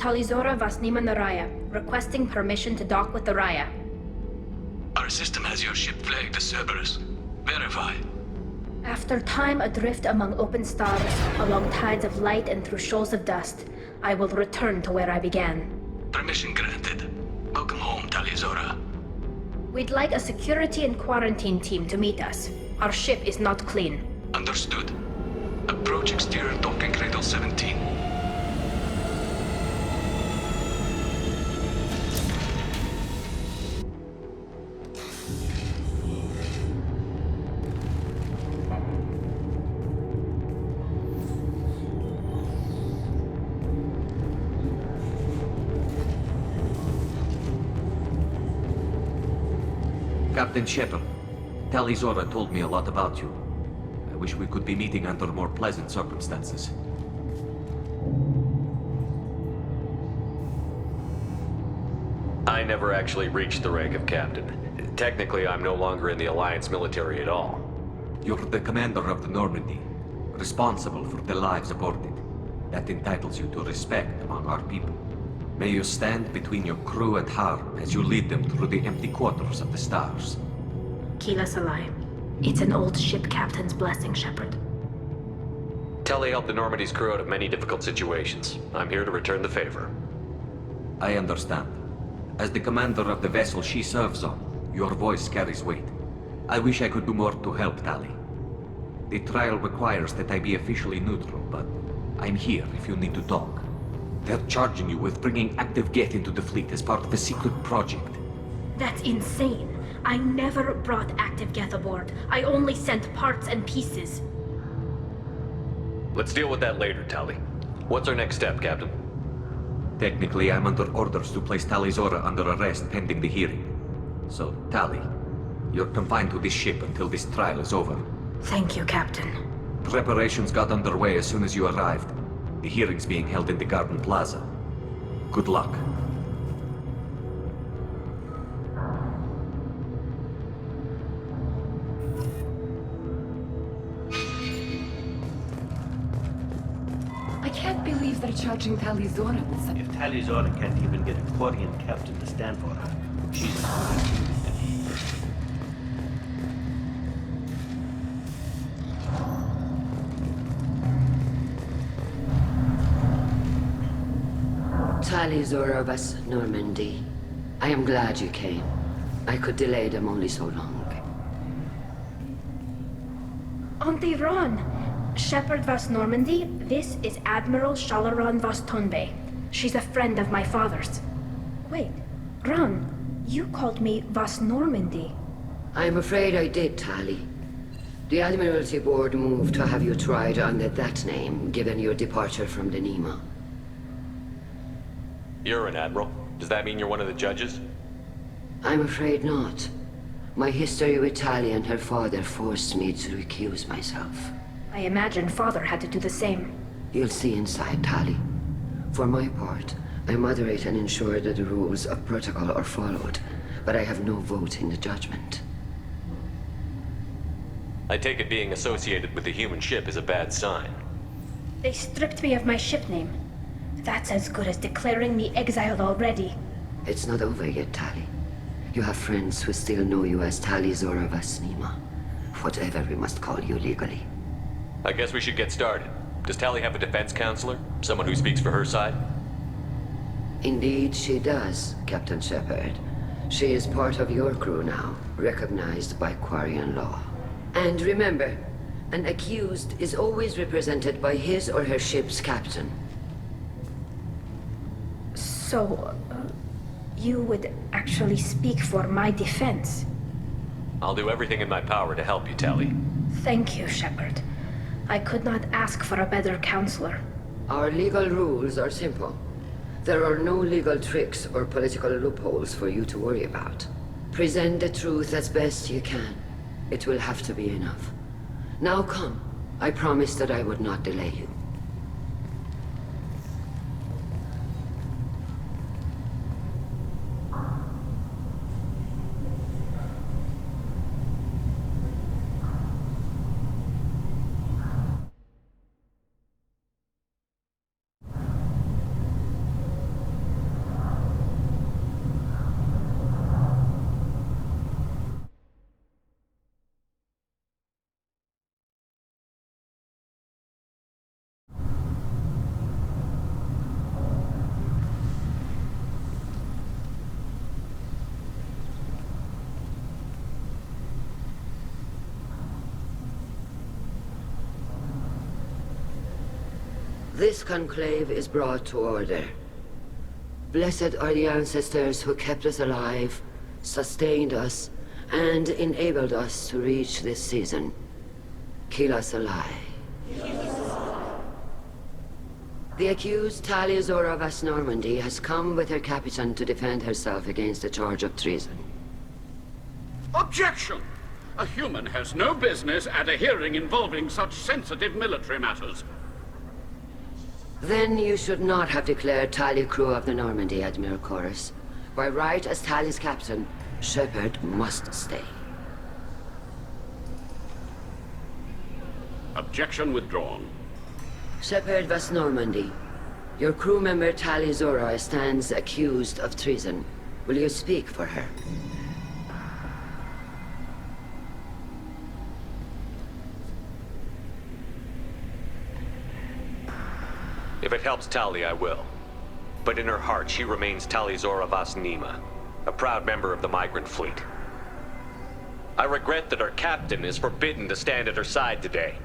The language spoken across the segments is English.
Talizora Vasnima Naraya, requesting permission to dock with the Raya. Our system has your ship flagged as Cerberus. Verify. After time adrift among open stars, along tides of light and through shoals of dust, I will return to where I began. Permission granted. Welcome home, Talizora. We'd like a security and quarantine team to meet us. Our ship is not clean. Understood. Approach exterior docking cradle 17. Captain Shepard, Talizora told me a lot about you. I wish we could be meeting under more pleasant circumstances. I never actually reached the rank of captain. Technically, I'm no longer in the Alliance military at all. You're the commander of the Normandy, responsible for the lives aboard it. That entitles you to respect among our people. May you stand between your crew and harm as you lead them through the empty quarters of the stars. Kila Salai. It's an old ship captain's blessing, Shepard. Telly helped the Normandy's crew out of many difficult situations. I'm here to return the favor. I understand. As the commander of the vessel she serves on, your voice carries weight. I wish I could do more to help Tali. The trial requires that I be officially neutral, but I'm here if you need to talk. They're charging you with bringing active Geth into the fleet as part of a secret project. That's insane. I never brought active Geth aboard. I only sent parts and pieces. Let's deal with that later, Tali. What's our next step, Captain? Technically, I'm under orders to place Talizora under arrest pending the hearing. So, Tali, you're confined to this ship until this trial is over. Thank you, Captain. Preparations got underway as soon as you arrived. The hearing's being held in the Garden Plaza. Good luck. I can't believe they're charging Talizora with such... If Talizora can't even get a Quarian captain to stand for her, she's a Talizora Vas Normandy. I am glad you came. I could delay them only so long. Auntie Ron! Shepard Vas Normandy, this is Admiral Shalaran Vas Tonbe. She's a friend of my father's. Wait, Ron, you called me Vas Normandy. I'm afraid I did, Tali. The Admiralty Board moved to have you tried under that name, given your departure from the Nima. You're an admiral. Does that mean you're one of the judges? I'm afraid not. My history with Tali and her father forced me to recuse myself. I imagine father had to do the same. You'll see inside, Tali. For my part, I moderate and ensure that the rules of protocol are followed, but I have no vote in the judgment. I take it being associated with the human ship is a bad sign. They stripped me of my ship name. That's as good as declaring me exiled already. It's not over yet, Tali. You have friends who still know you as Talizora Vasnima. Whatever we must call you legally. I guess we should get started. Does Tali have a defense counselor? Someone who speaks for her side? Indeed, she does, Captain Shepard. She is part of your crew now, recognized by Quarian law. And remember, an accused is always represented by his or her ship's captain. So, you would actually speak for my defense? I'll do everything in my power to help you, Tali. Thank you, Shepard. I could not ask for a better counselor. Our legal rules are simple. There are no legal tricks or political loopholes for you to worry about. Present the truth as best you can. It will have to be enough. Now come. I promised that I would not delay you. This conclave is brought to order. Blessed are the ancestors who kept us alive, sustained us, and enabled us to reach this season. Keep us alive. The accused Talia Zora Vas Normandy has come with her captain to defend herself against a charge of treason. Objection! A human has no business at a hearing involving such sensitive military matters. Then you should not have declared Talia crew of the Normandy, Admiral Chorus. By right as Talia's captain, Shepard must stay. Objection withdrawn. Shepard Vas Normandy, your crew member Talia Zora stands accused of treason. Will you speak for her? If it helps Tali, I will. But in her heart, she remains Tali Zora Vas Nima, a proud member of the migrant fleet. I regret that her captain is forbidden to stand at her side today.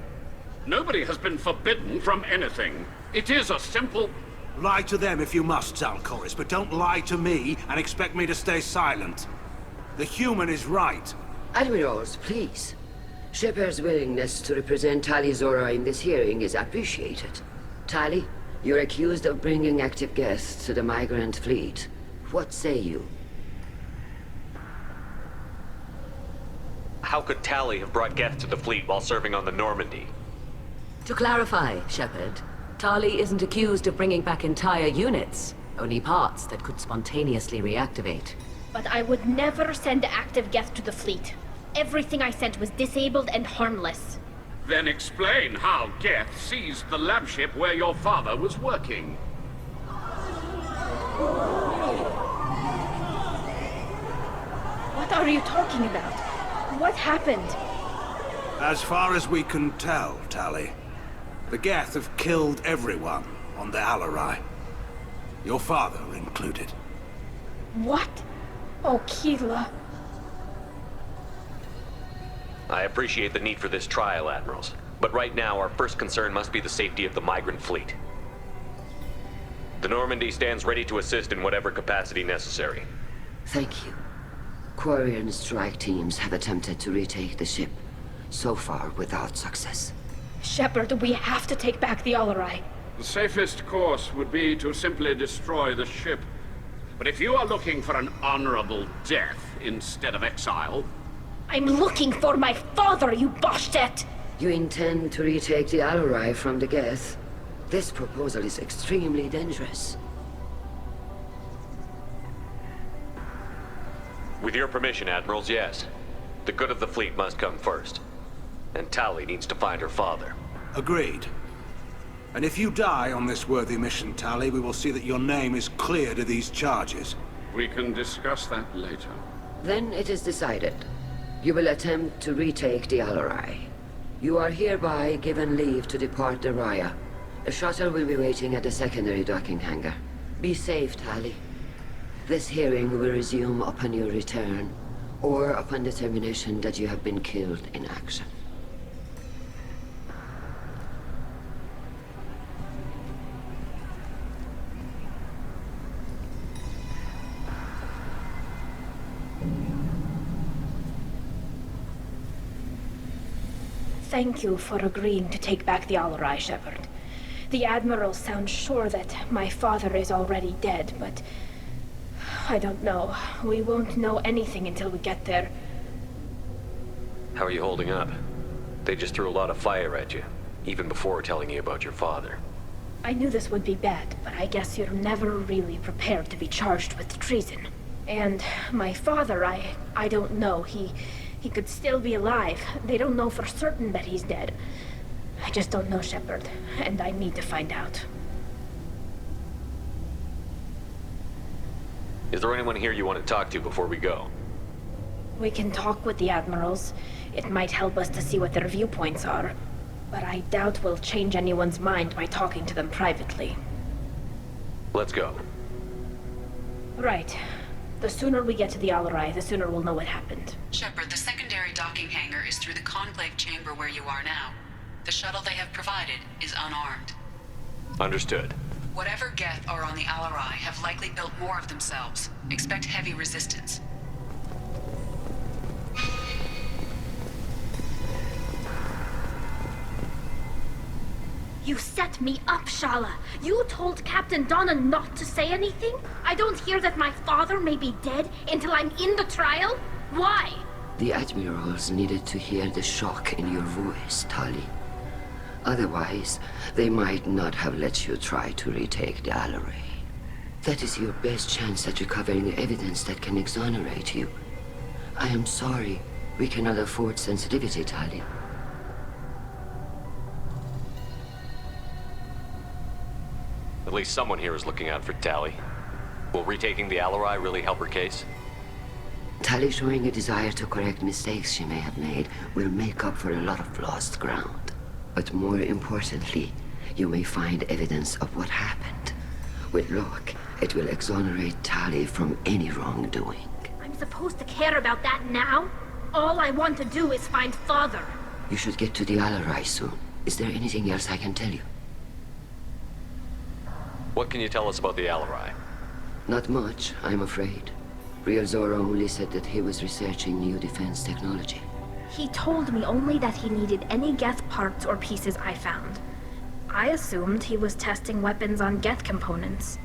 Nobody has been forbidden from anything. It is a simple... Lie to them if you must, Zalcoris, but don't lie to me and expect me to stay silent. The human is right. Admirals, please. Shepard's willingness to represent Talia Zora in this hearing is appreciated. Tali, you're accused of bringing active guests to the migrant fleet. What say you? How could Tali have brought Geth to the fleet while serving on the Normandy? To clarify, Shepard, Tali isn't accused of bringing back entire units, only parts that could spontaneously reactivate. But I would never send active Geth to the fleet. Everything I sent was disabled and harmless. Then explain how Geth seized the lab ship where your father was working. What are you talking about? What happened? As far as we can tell, Tali, the Geth have killed everyone on the Alarai. Your father included. What? Oh, Keela. I appreciate the need for this trial, Admirals. But right now, our first concern must be the safety of the migrant fleet. The Normandy stands ready to assist in whatever capacity necessary. Thank you. Quarian strike teams have attempted to retake the ship, so far without success. Shepard, we have to take back the Alarai. The safest course would be to simply destroy the ship. But if you are looking for an honorable death instead of exile... I'm looking for my father, you bastet! You intend to retake the Alarai from the Geth? This proposal is extremely dangerous. With your permission, Admirals, yes. The good of the fleet must come first. And Tali needs to find her father. Agreed. And if you die on this worthy mission, Tali, we will see that your name is cleared of these charges. We can discuss that later. Then it is decided. You will attempt to retake the Alarai. You are hereby given leave to depart the Raya. A shuttle will be waiting at the secondary docking hangar. Be safe, Tali. This hearing will resume upon your return, or upon determination that you have been killed in action. Thank you for agreeing to take back the Alarai, Shepard. The Admiral sounds sure that my father is already dead, but... I don't know. We won't know anything until we get there. How are you holding up? They just threw a lot of fire at you, even before telling you about your father. I knew this would be bad, but I guess you're never really prepared to be charged with treason. And my father, I don't know. He could still be alive. They don't know for certain that he's dead. I just don't know, Shepard, and I need to find out. Is there anyone here you want to talk to before we go? We can talk with the Admirals. It might help us to see what their viewpoints are. But I doubt we'll change anyone's mind by talking to them privately. Let's go. Right. The sooner we get to the Alarai, the sooner we'll know what happened. Shepard, the secondary docking hangar is through the Conclave chamber where you are now. The shuttle they have provided is unarmed. Understood. Whatever Geth are on the Alarai have likely built more of themselves. Expect heavy resistance. You set me up, Shala. You told Captain Donna not to say anything? I don't hear that my father may be dead until I'm in the trial? Why? The Admirals needed to hear the shock in your voice, Tali. Otherwise, they might not have let you try to retake the Alarai. That is your best chance at recovering evidence that can exonerate you. I am sorry. We cannot afford sensitivity, Tali. At least someone here is looking out for Tali. Will retaking the Alarai really help her case? Tali showing a desire to correct mistakes she may have made will make up for a lot of lost ground. But more importantly, you may find evidence of what happened. With luck, it will exonerate Tali from any wrongdoing. I'm supposed to care about that now? All I want to do is find Father. You should get to the Alarai soon. Is there anything else I can tell you? What can you tell us about the Alarai? Not much, I'm afraid. Real Zora only said that he was researching new defense technology. He told me only that he needed any Geth parts or pieces I found. I assumed he was testing weapons on Geth components.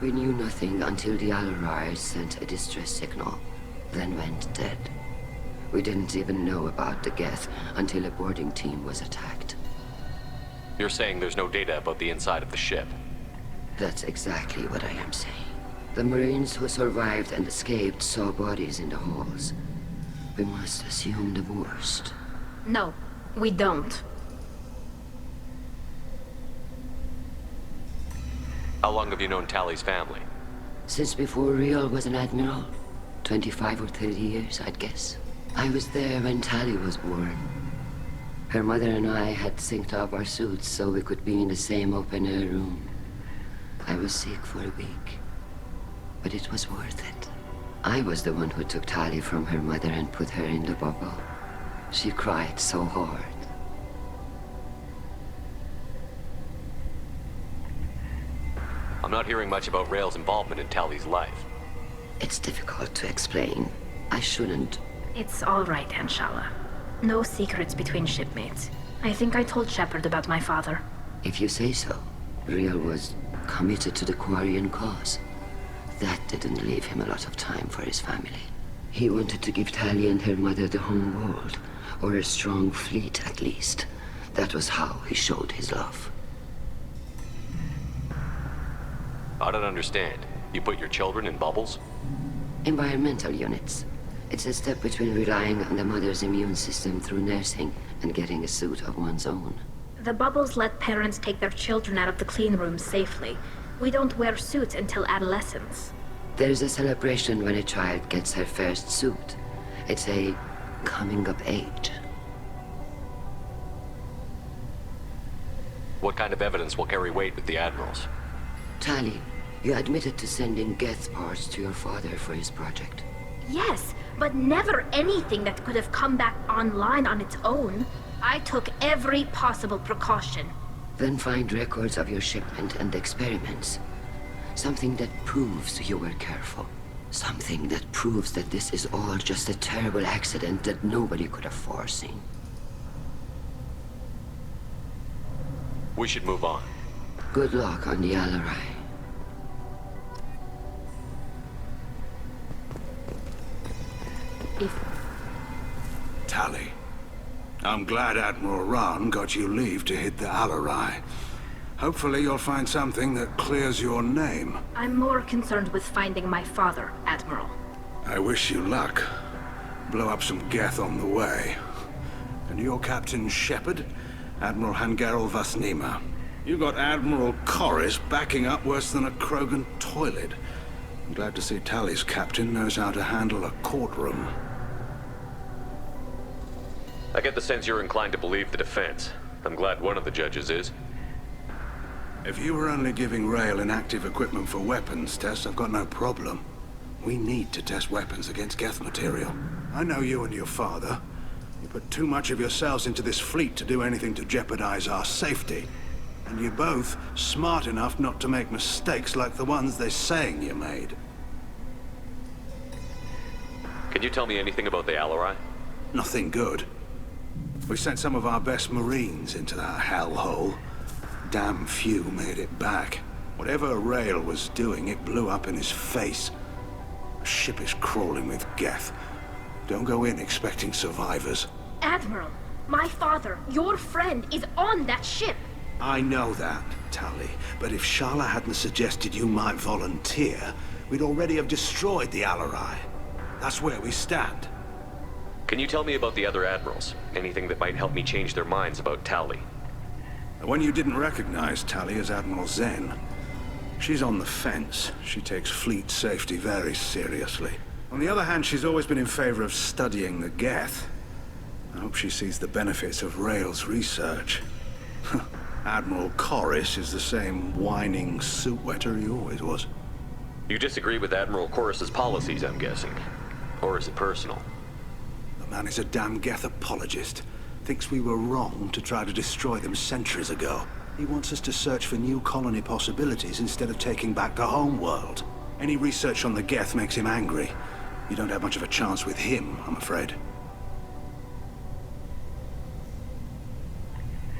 We knew nothing until the Alarai sent a distress signal, then went dead. We didn't even know about the Geth until a boarding team was attacked. You're saying there's no data about the inside of the ship? That's exactly what I am saying. The Marines who survived and escaped saw bodies in the halls. We must assume the worst. No, we don't. How long have you known Tali's family? Since before Riel was an admiral. 25 or 30 years, I'd guess. I was there when Tali was born. Her mother and I had synced up our suits so we could be in the same open-air room. I was sick for a week, but it was worth it. I was the one who took Tali from her mother and put her in the bubble. She cried so hard. I'm not hearing much about Rael's involvement in Tali's life. It's difficult to explain. I shouldn't. It's all right, Anshala. No secrets between shipmates. I think I told Shepard about my father. If you say so. Riel was committed to the Quarian cause. That didn't leave him a lot of time for his family. He wanted to give Tali and her mother the home world, or a strong fleet at least. That was how he showed his love. I don't understand. You put your children in bubbles? Environmental units. It's a step between relying on the mother's immune system through nursing and getting a suit of one's own. The bubbles let parents take their children out of the clean rooms safely. We don't wear suits until adolescence. There's a celebration when a child gets her first suit. It's a coming of age. What kind of evidence will carry weight with the Admirals? Tali, you admitted to sending Geth parts to your father for his project. Yes, but never anything that could have come back online on its own. I took every possible precaution. Then find records of your shipment and experiments. Something that proves you were careful. Something that proves that this is all just a terrible accident that nobody could have foreseen. We should move on. Good luck on the Alarai. Tali. I'm glad Admiral Rahn got you leave to hit the Alarai. Hopefully you'll find something that clears your name. I'm more concerned with finding my father, Admiral. I wish you luck. Blow up some Geth on the way. And you're Captain Shepard, Admiral Hangarel Vasnima. You got Admiral Corris backing up worse than a Krogan toilet. I'm glad to see Tali's captain knows how to handle a courtroom. I get the sense you're inclined to believe the defense. I'm glad one of the judges is. If you were only giving Rael inactive equipment for weapons tests, I've got no problem. We need to test weapons against Geth material. I know you and your father. You put too much of yourselves into this fleet to do anything to jeopardize our safety. And you're both smart enough not to make mistakes like the ones they're saying you made. Can you tell me anything about the Alarai? Nothing good. We sent some of our best Marines into that hellhole. Damn few made it back. Whatever Rael was doing, it blew up in his face. The ship is crawling with Geth. Don't go in expecting survivors. Admiral, my father, your friend, is on that ship. I know that, Tali. But if Shala hadn't suggested you might volunteer, we'd already have destroyed the Alarai. That's where we stand. Can you tell me about the other admirals? Anything that might help me change their minds about Tali? When you didn't recognize Tali as Admiral Zen, she's on the fence. She takes fleet safety very seriously. On the other hand, she's always been in favor of studying the Geth. I hope she sees the benefits of Rael's research. Admiral Corris is the same whining suit wetter he always was. You disagree with Admiral Corris's policies, I'm guessing. Or is it personal? The man is a damn Geth apologist. Thinks we were wrong to try to destroy them centuries ago. He wants us to search for new colony possibilities instead of taking back the home world. Any research on the Geth makes him angry. You don't have much of a chance with him, I'm afraid.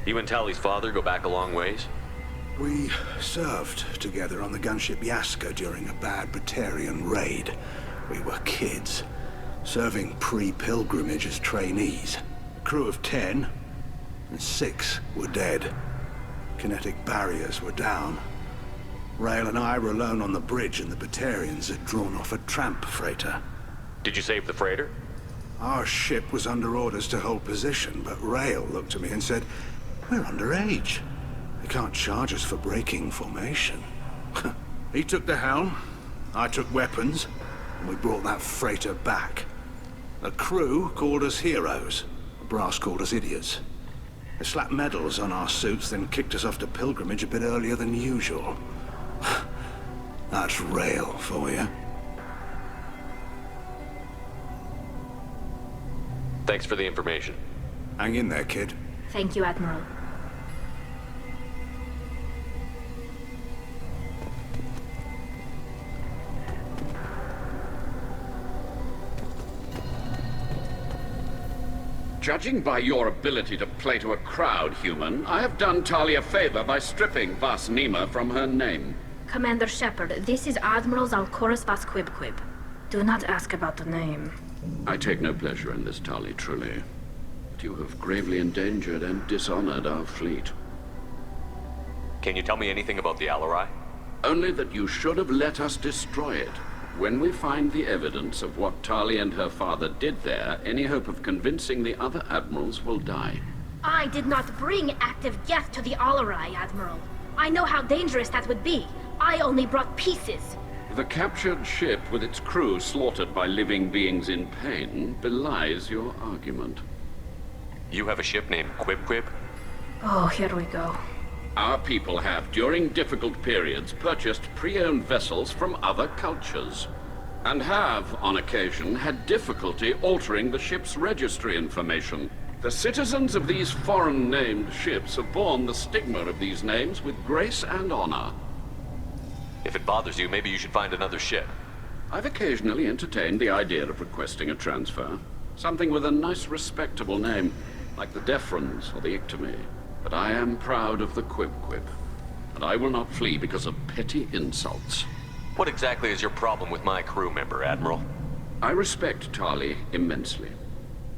You and Tali's father go back a long ways? We served together on the gunship Yaska during a bad Batarian raid. We were kids, serving pre-pilgrimage as trainees. A crew of 10, and 6 were dead. Kinetic barriers were down. Rael and I were alone on the bridge, and the Batarians had drawn off a tramp freighter. Did you save the freighter? Our ship was under orders to hold position, but Rael looked at me and said, "We're underage. They can't charge us for breaking formation." He took the helm, I took weapons, and we brought that freighter back. The crew called us heroes. The brass called us idiots. They slapped medals on our suits, then kicked us off to pilgrimage a bit earlier than usual. That's Rael for you. Thanks for the information. Hang in there, kid. Thank you, Admiral. Judging by your ability to play to a crowd, human, I have done Tali a favor by stripping Vas Nima from her name. Commander Shepard, this is Admiral Zalkoris Vas Quibquib. Do not ask about the name. I take no pleasure in this, Tali, truly. But you have gravely endangered and dishonored our fleet. Can you tell me anything about the Alarai? Only that you should have let us destroy it. When we find the evidence of what Tali and her father did there, any hope of convincing the other admirals will die. I did not bring active Geth to the Alarai, Admiral. I know how dangerous that would be. I only brought pieces. The captured ship with its crew slaughtered by living beings in pain belies your argument. You have a ship named Quib? Oh, here we go. Our people have, during difficult periods, purchased pre-owned vessels from other cultures, and have, on occasion, had difficulty altering the ship's registry information. The citizens of these foreign-named ships have borne the stigma of these names with grace and honor. If it bothers you, maybe you should find another ship. I've occasionally entertained the idea of requesting a transfer. Something with a nice, respectable name, like the Defrons or the Ictomy. But I am proud of the Quib, and I will not flee because of petty insults. What exactly is your problem with my crew member, Admiral? I respect Tali immensely.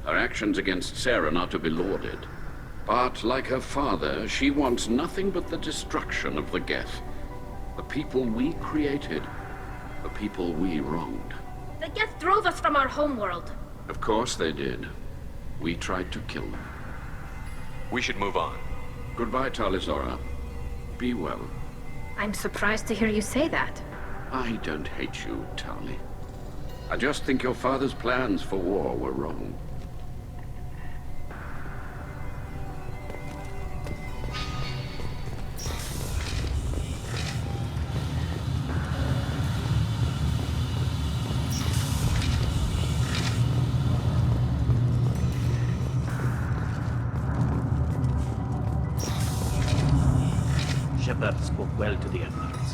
Her actions against Saren are to be lauded. But, like her father, she wants nothing but the destruction of the Geth. The people we created. The people we wronged. The Geth drove us from our homeworld. Of course they did. We tried to kill them. We should move on. Goodbye, Talizora. Be well. I'm surprised to hear you say that. I don't hate you, Tali. I just think your father's plans for war were wrong. That spoke well to the Admirals.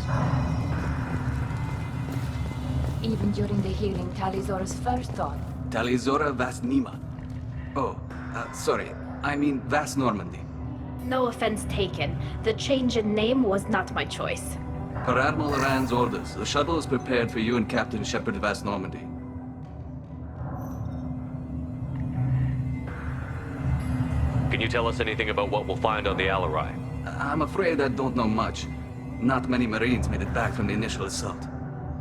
Even during the hearing, Tali'Zorah's first thought. Tali'Zorah Vas Nima. Oh, sorry. I mean Vas Normandy. No offense taken. The change in name was not my choice. Per Admiral Rand's orders, the shuttle is prepared for you and Captain Shepard Vas Normandy. Can you tell us anything about what we'll find on the Alarai? I'm afraid I don't know much. Not many Marines made it back from the initial assault.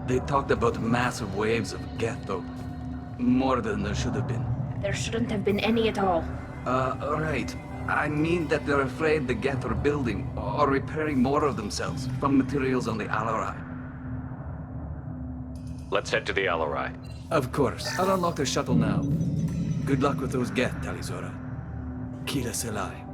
They talked about massive waves of Geth, though. More than there should have been. There shouldn't have been any at all. Right. I mean that they're afraid the Geth are building or repairing more of themselves from materials on the Alarai. Let's head to the Alarai. Of course. I'll unlock the shuttle now. Good luck with those Geth, Tali'Zorah. Kila Selai.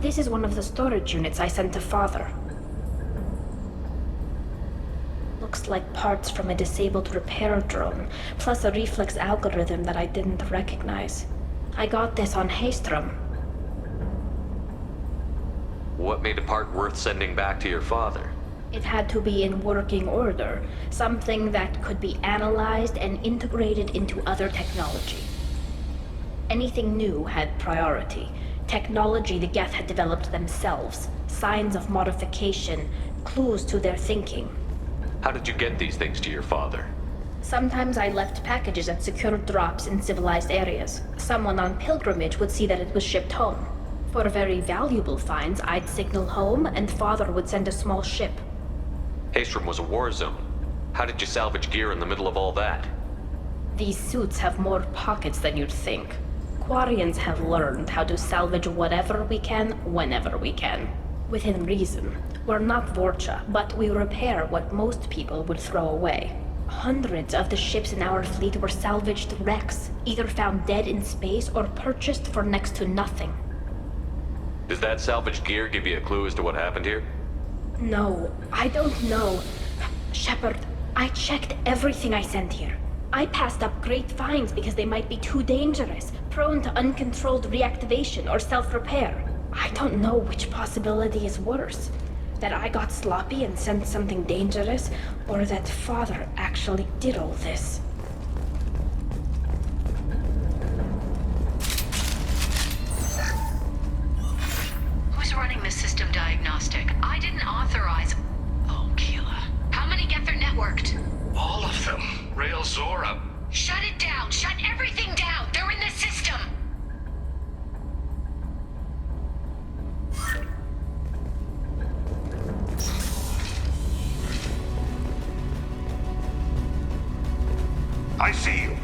This is one of the storage units I sent to Father. Looks like parts from a disabled repair drone, plus a reflex algorithm that I didn't recognize. I got this on Haestrom. What made a part worth sending back to your father? It had to be in working order, something that could be analyzed and integrated into other technology. Anything new had priority. Technology the Geth had developed themselves, signs of modification, clues to their thinking. How did you get these things to your father? Sometimes I left packages at secured drops in civilized areas. Someone on pilgrimage would see that it was shipped home. For very valuable finds, I'd signal home and Father would send a small ship. Haestrom was a war zone. How did you salvage gear in the middle of all that? These suits have more pockets than you'd think. Quarians have learned how to salvage whatever we can, whenever we can. Within reason. We're not Vorcha, but we repair what most people would throw away. Hundreds of the ships in our fleet were salvaged wrecks, either found dead in space or purchased for next to nothing. Does that salvaged gear give you a clue as to what happened here? No, I don't know. Shepard, I checked everything I sent here. I passed up great finds because they might be too dangerous, prone to uncontrolled reactivation or self-repair. I don't know which possibility is worse. That I got sloppy and sent something dangerous, or that Father actually did all this. Who's running the system diagnostic? I didn't authorize... Oh, Keela. How many Geth are networked? All of them. Rail Zora. Shut it down! Shut everything down! They're in the system! I see you.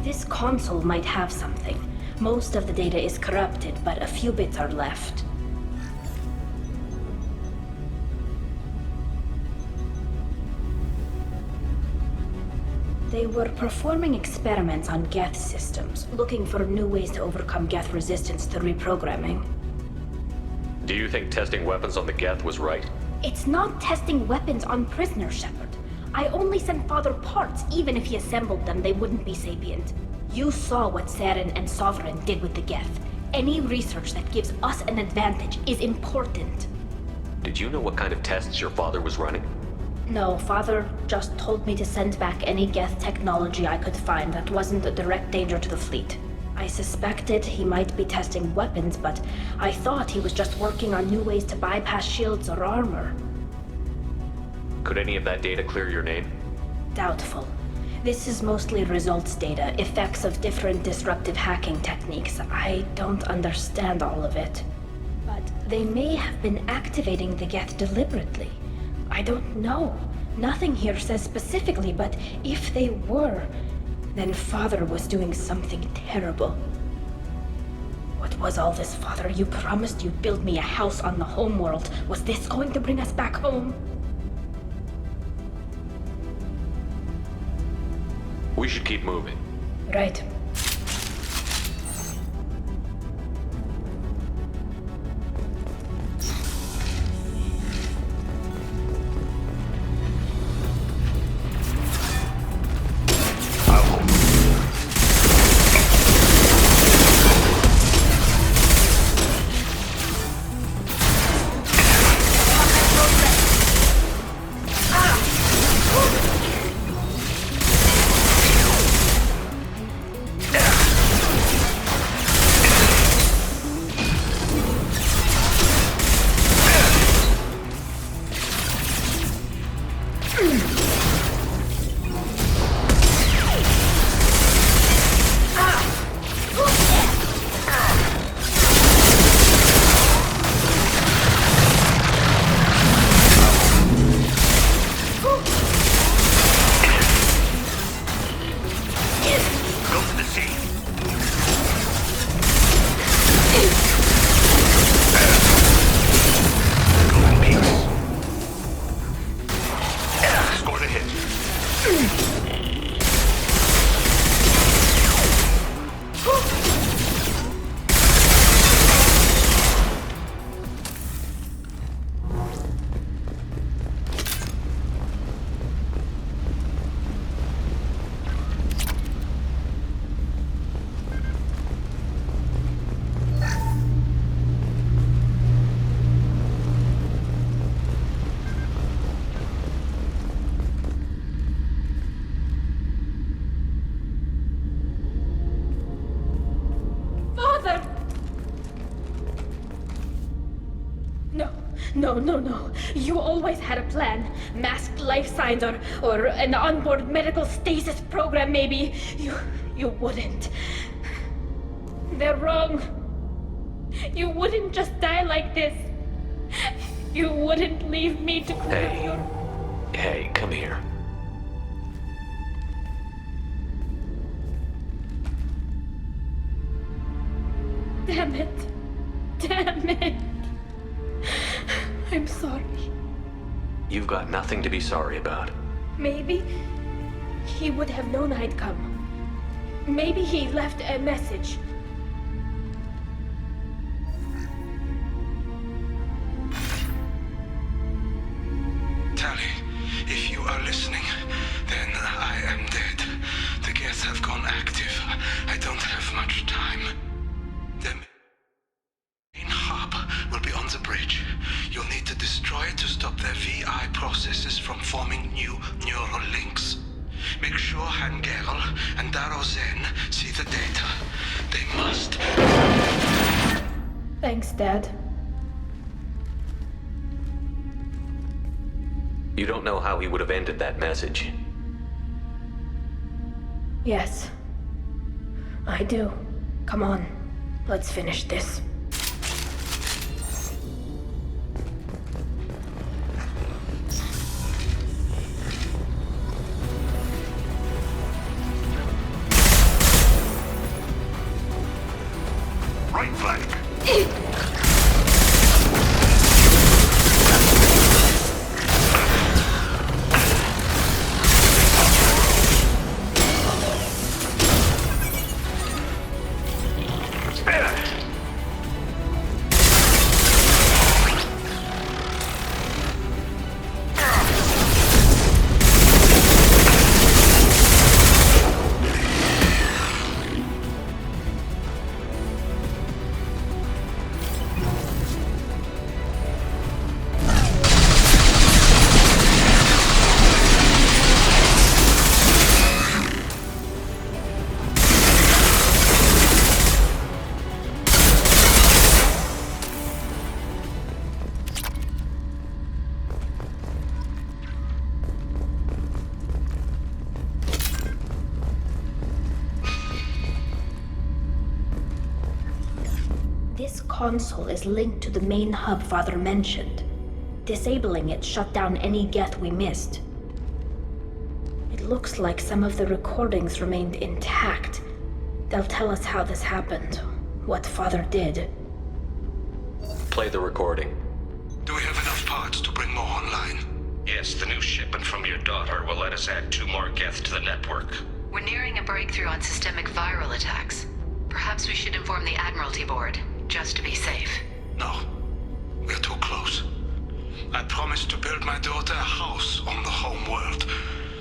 This console might have something. Most of the data is corrupted, but a few bits are left. They were performing experiments on Geth systems, looking for new ways to overcome Geth resistance to reprogramming. Do you think testing weapons on the Geth was right? It's not testing weapons on prisoners, Shepard. I only sent Father parts. Even if he assembled them, they wouldn't be sapient. You saw what Saren and Sovereign did with the Geth. Any research that gives us an advantage is important. Did you know what kind of tests your father was running? No, Father just told me to send back any Geth technology I could find that wasn't a direct danger to the fleet. I suspected he might be testing weapons, but I thought he was just working on new ways to bypass shields or armor. Could any of that data clear your name? Doubtful. This is mostly results data, effects of different disruptive hacking techniques. I don't understand all of it. But they may have been activating the Geth deliberately. I don't know. Nothing here says specifically, but if they were, then Father was doing something terrible. What was all this, Father? You promised you'd build me a house on the homeworld. Was this going to bring us back home? We should keep moving. Right. No. You always had a plan. Masked life signs or an onboard medical stasis program, maybe. You wouldn't. They're wrong. You wouldn't just die like this. You wouldn't leave me to clear your... Hey, come here. Damn it. I'm sorry. You've got nothing to be sorry about. Maybe he would have known I'd come. Maybe he left a message. Tali, if you are listening, then I am dead. The Geth have gone active. I don't have much time. The main hub will be on the bridge. You'll need to destroy it to stop their VI processes from forming new neural links. Make sure Hangerel and Daro Zen see the data. They must. Thanks, Dad. You don't know how he would have ended that message. Yes. I do. Come on. Let's finish this. Right flank. This console is linked to the main hub Father mentioned. Disabling it shut down any Geth we missed. It looks like some of the recordings remained intact. They'll tell us how this happened, what Father did. Play the recording. Do we have enough parts to bring more online? Yes, the new shipment from your daughter will let us add 2 more Geth to the network. We're nearing a breakthrough on systemic viral attacks. Perhaps we should inform the Admiralty Board, just to be safe. No. We're too close. I promised to build my daughter a house on the home world.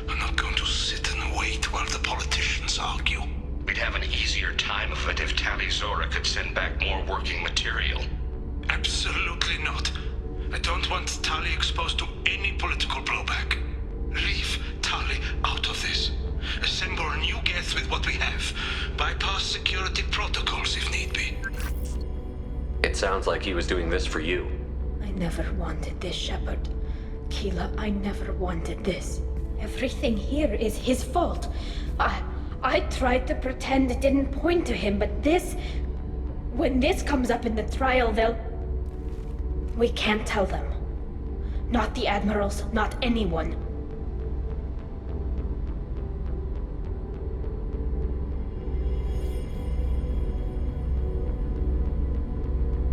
I'm not going to sit and wait while the politicians argue. We'd have an easier time of it if Tali Zora could send back more working material. Absolutely not. I don't want Tali exposed to any political blowback. Leave Tali out of this. Assemble new Geth with what we have. Bypass security protocols if need be. It sounds like he was doing this for you. I never wanted this, Shepard. Keela, I never wanted this. Everything here is his fault. I tried to pretend it didn't point to him, but this... When this comes up in the trial, they'll... We can't tell them. Not the Admirals, not anyone.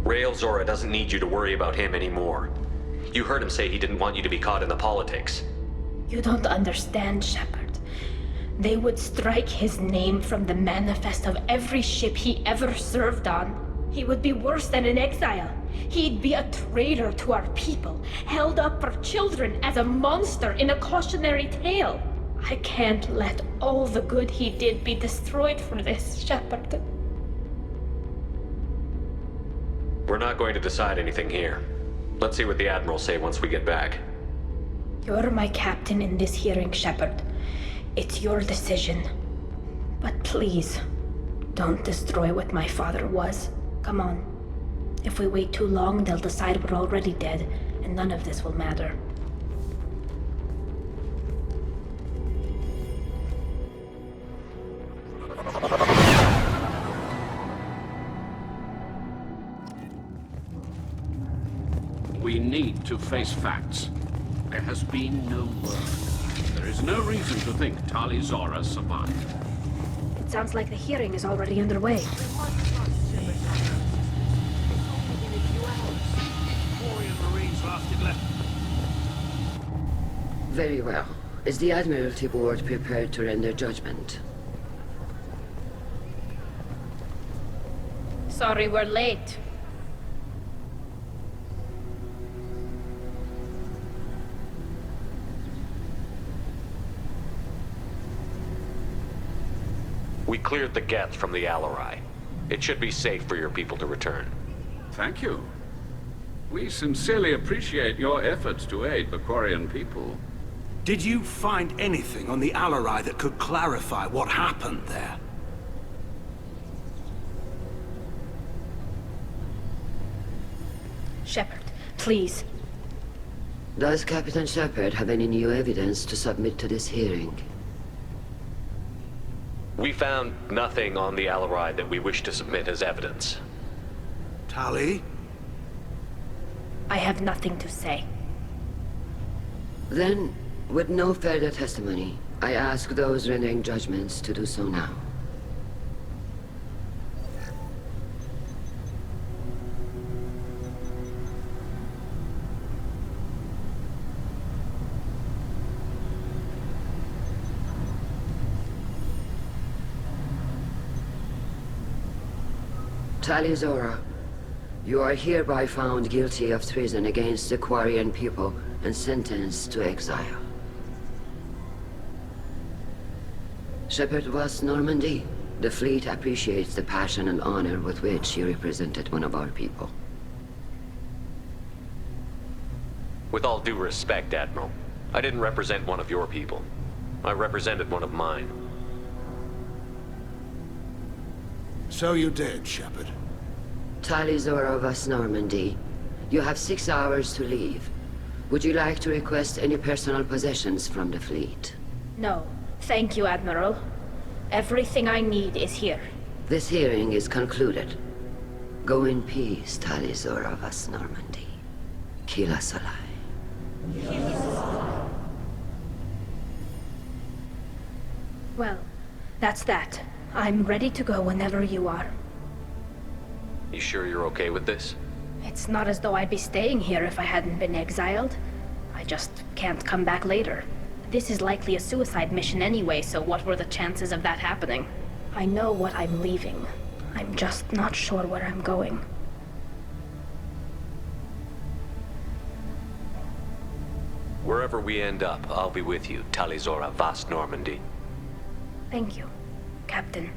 Rael Zora doesn't need you to worry about him anymore. You heard him say he didn't want you to be caught in the politics. You don't understand, Shepard. They would strike his name from the manifest of every ship he ever served on. He would be worse than an exile. He'd be a traitor to our people, held up for children as a monster in a cautionary tale. I can't let all the good he did be destroyed for this, Shepard. We're not going to decide anything here. Let's see what the Admirals say once we get back. You're my captain in this hearing, Shepard. It's your decision. But please, don't destroy what my father was. Come on. If we wait too long, they'll decide we're already dead, and none of this will matter. We need to face facts. There has been no word. There is no reason to think Tali Zora survived. It sounds like the hearing is already underway. Very well. Is the Admiralty Board prepared to render judgment? Sorry we're late. We cleared the Geth from the Alarai. It should be safe for your people to return. Thank you. We sincerely appreciate your efforts to aid the Quarian people. Did you find anything on the Alarai that could clarify what happened there? Shepard, please. Does Captain Shepard have any new evidence to submit to this hearing? We found nothing on the Alarai that we wish to submit as evidence. Tali? I have nothing to say. Then, with no further testimony, I ask those rendering judgments to do so now. Tali Zora, you are hereby found guilty of treason against the Quarian people and sentenced to exile. Shepard Vast Normandy, the fleet appreciates the passion and honor with which you represented one of our people. With all due respect, Admiral, I didn't represent one of your people. I represented one of mine. So you did, Shepard. Tali Zora Vast Normandy, you have 6 hours to leave. Would you like to request any personal possessions from the fleet? No, thank you, Admiral. Everything I need is here. This hearing is concluded. Go in peace, Tali Zora Vast Normandy. Kila Salai. Well, that's that. I'm ready to go whenever you are. You sure you're okay with this? It's not as though I'd be staying here if I hadn't been exiled. I just can't come back later. This is likely a suicide mission anyway, so what were the chances of that happening? I know what I'm leaving. I'm just not sure where I'm going. Wherever we end up, I'll be with you, Tali Zora Vast Normandy. Thank you, Captain.